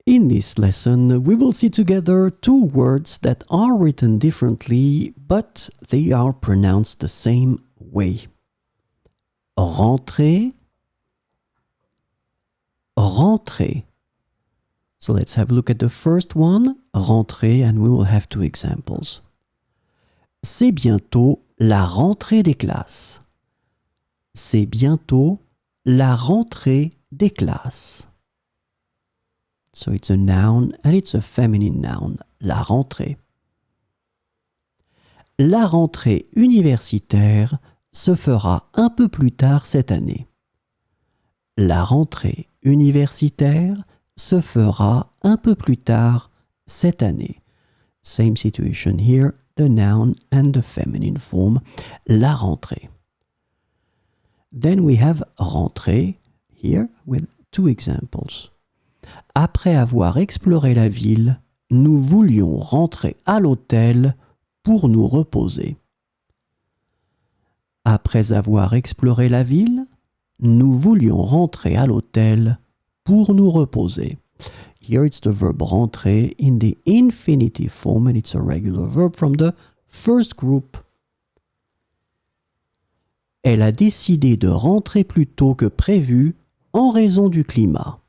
In this lesson, we will see together two words that are written differently, but they are pronounced the same way. Rentrer, rentrer. So let's have a look at the first one, rentrer, and we will have two examples. C'est bientôt la rentrée des classes. C'est bientôt la rentrée des classes. So it's a noun and it's a feminine noun, la rentrée. La rentrée universitaire se fera un peu plus tard cette année. La rentrée universitaire se fera un peu plus tard cette année. Same situation here, the noun and the feminine form, la rentrée. Then we have rentrée here with two examples. Après avoir exploré la ville, nous voulions rentrer à l'hôtel pour nous reposer. Après avoir exploré la ville, nous voulions rentrer à l'hôtel pour nous reposer. Here it's the verb rentrer in the infinitive form and it's a regular verb from the first group. Elle a décidé de rentrer plus tôt que prévu en raison du climat.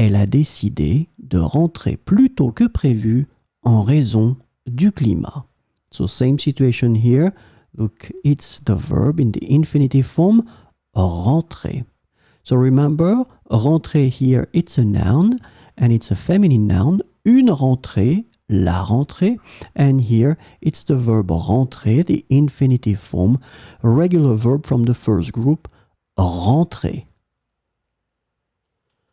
Elle a décidé de rentrer plus tôt que prévu en raison du climat. So same situation here. Look, it's the verb in the infinitive form, rentrer. So remember, rentrer here, it's a noun and it's a feminine noun. Une rentrée, la rentrée. And here, it's the verb rentrer, the infinitive form, a regular verb from the first group, rentrer.